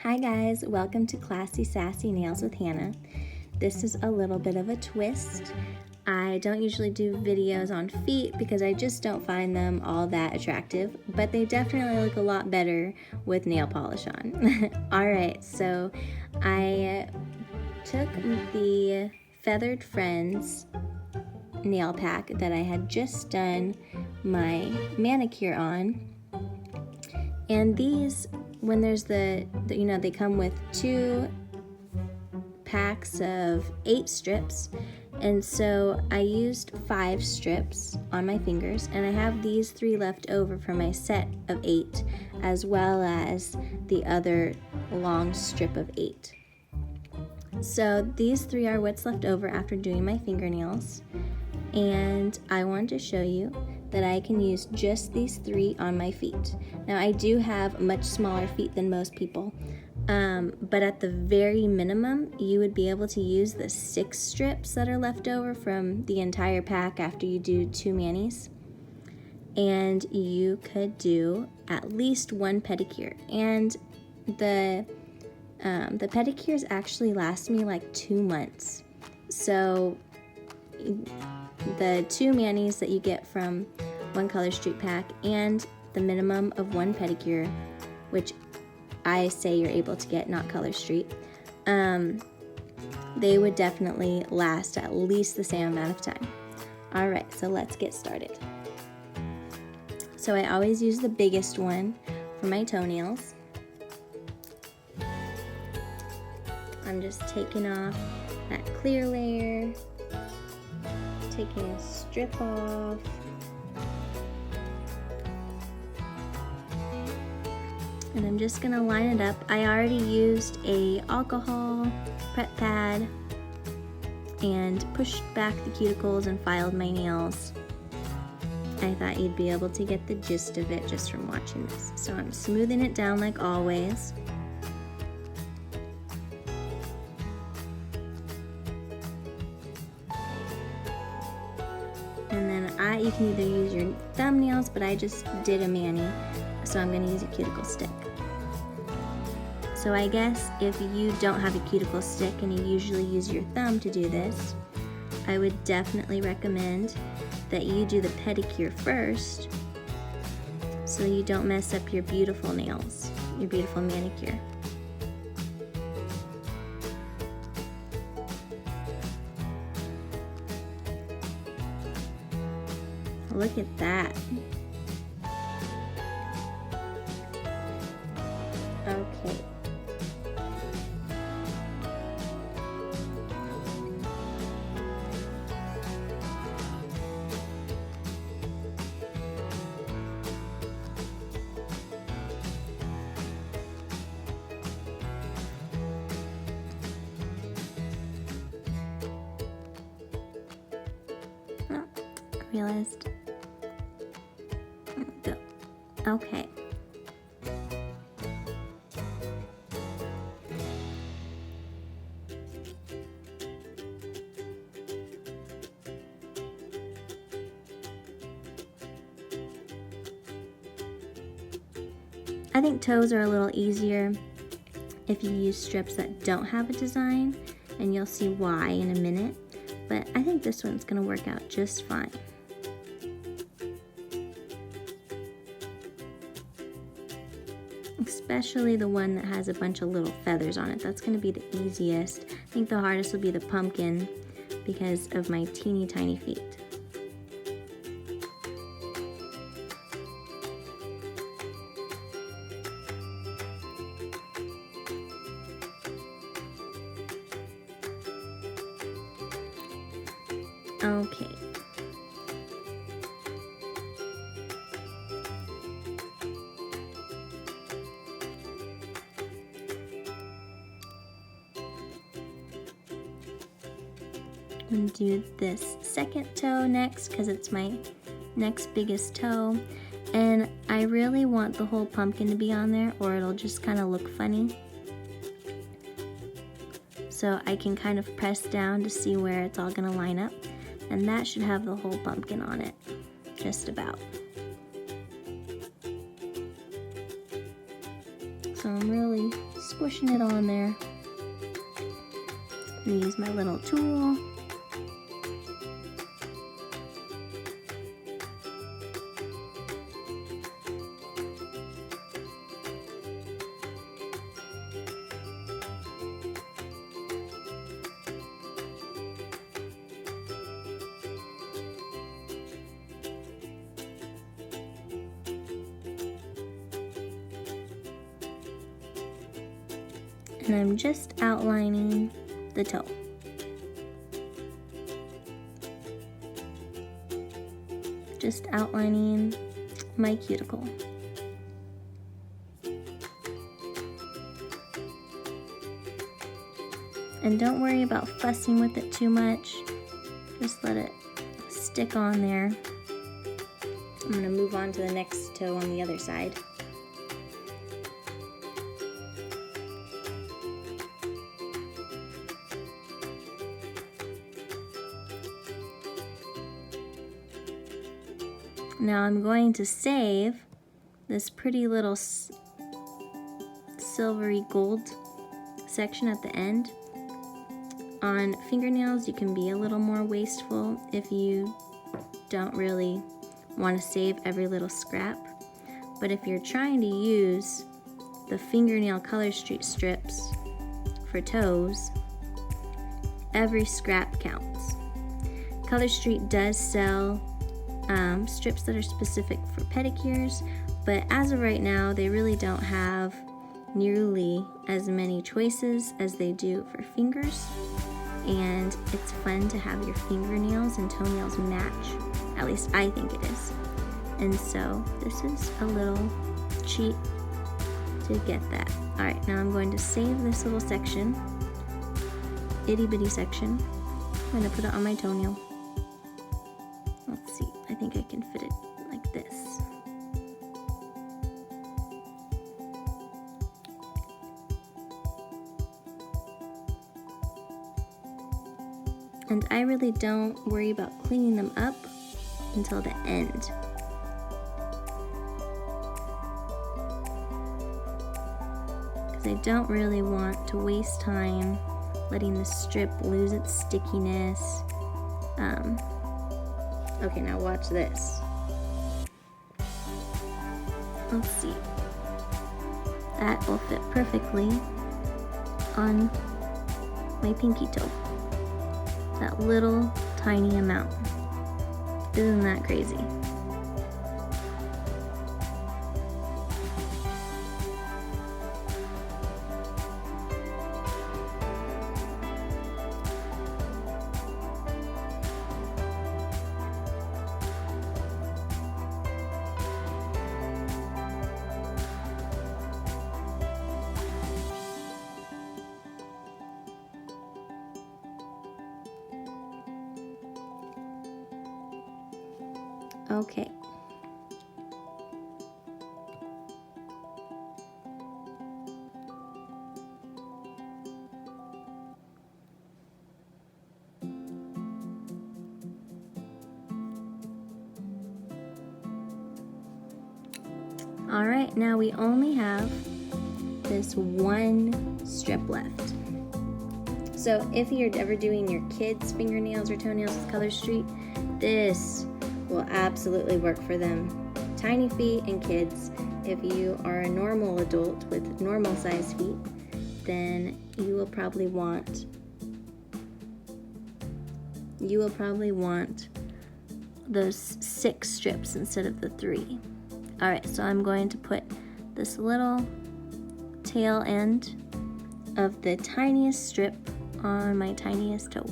Hi guys, welcome to Classy Sassy Nails with Hannah. This is a little bit of a twist. I don't usually do videos on feet because I just don't find them all that attractive, but they definitely look a lot better with nail polish on. Alright, so I took the Feathered Friends nail pack that I had just done my manicure on, and these, when there's they come with 2 packs of 8 strips, and so I used 5 strips on my fingers, and I have these 3 left over from my set of 8, as well as the other long strip of 8. So these 3 are what's left over after doing my fingernails, and I wanted to show you that I can use just these 3 on my feet. Now I do have much smaller feet than most people, but at the very minimum you would be able to use the 6 strips that are left over from the entire pack after you do 2 manis, and you could do at least 1 pedicure. And the pedicures actually last me like 2 months. So the 2 manis that you get from ONE Colorstreet pack and the minimum of 1 pedicure, which I say you're able to get, not Colorstreet, they would definitely last at least the same amount of time. Alright, so let's get started. So I always use the biggest one for my toenails. I'm just taking off that clear layer, taking a strip off, and I'm just gonna line it up. I already used a alcohol prep pad and pushed back the cuticles and filed my nails. I thought you'd be able to get the gist of it just from watching this. So I'm smoothing it down like always. And then you can either use your thumbnails, but I just did a mani, so I'm going to use a cuticle stick. So I guess if you don't have a cuticle stick and you usually use your thumb to do this, I would definitely recommend that you do the pedicure first so you don't mess up your beautiful nails, your beautiful manicure. Look at that. Okay. Oh, I realized. Go. Okay. I think toes are a little easier if you use strips that don't have a design, and you'll see why in a minute, but I think this one's going to work out just fine. Especially the one that has a bunch of little feathers on it. That's going to be the easiest. I think the hardest will be the pumpkin because of my teeny tiny feet. Okay. I'm going to do this second toe next because it's my next biggest toe, and I really want the whole pumpkin to be on there or it'll just kind of look funny. So I can kind of press down to see where it's all going to line up, and that should have the whole pumpkin on it, just about. So I'm really squishing it on there. I'm gonna use my little tool. And I'm just outlining the toe. Just outlining my cuticle. And don't worry about fussing with it too much. Just let it stick on there. I'm gonna move on to the next toe on the other side. Now I'm going to save this pretty little silvery gold section at the end. On fingernails, you can be a little more wasteful if you don't really want to save every little scrap. But if you're trying to use the fingernail Colorstreet strips for toes, every scrap counts. Colorstreet does sell strips that are specific for pedicures, but as of right now, they really don't have nearly as many choices as they do for fingers. And it's fun to have your fingernails and toenails match. At least I think it is. And so this is a little cheat to get that. All right, now I'm going to save this little section, itty bitty section. I'm gonna put it on my toenail. Let's see, I think I can fit it like this. And I really don't worry about cleaning them up until the end. Because I don't really want to waste time letting the strip lose its stickiness. Okay, now watch this. Let's see. That will fit perfectly on my pinky toe. That little tiny amount. Isn't that crazy? Okay. All right, now we only have this one strip left. So if you're ever doing your kids' fingernails or toenails with Colorstreet, this will absolutely work for them. Tiny feet and kids. If you are a normal adult with normal sized feet, then you will probably want those 6 strips instead of the 3. All right, so I'm going to put this little tail end of the tiniest strip on my tiniest toe.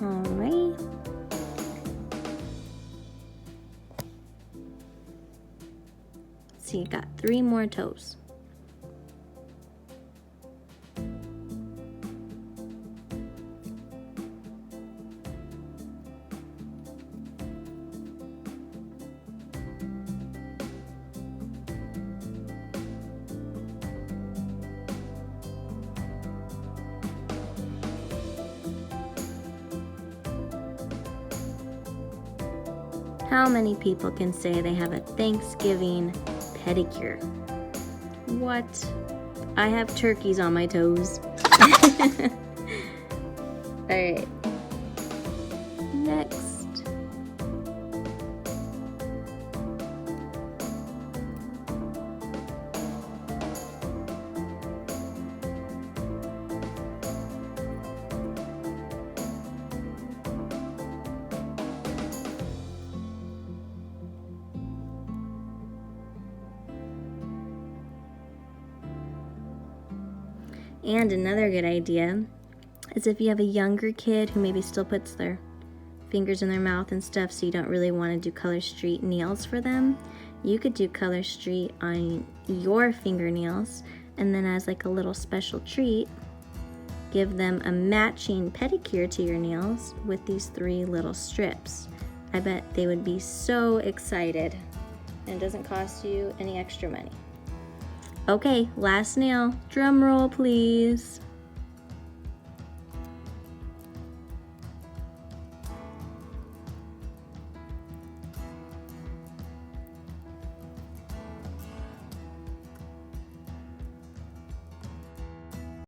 Alright. See, I got 3 more toes. How many people can say they have a Thanksgiving pedicure? What? I have turkeys on my toes. Alright. Next. And another good idea is if you have a younger kid who maybe still puts their fingers in their mouth and stuff, so you don't really want to do Colorstreet nails for them, you could do Colorstreet on your fingernails, and then as like a little special treat, give them a matching pedicure to your nails with these 3 little strips. I bet they would be so excited, and it doesn't cost you any extra money. Okay, last nail. Drum roll, please.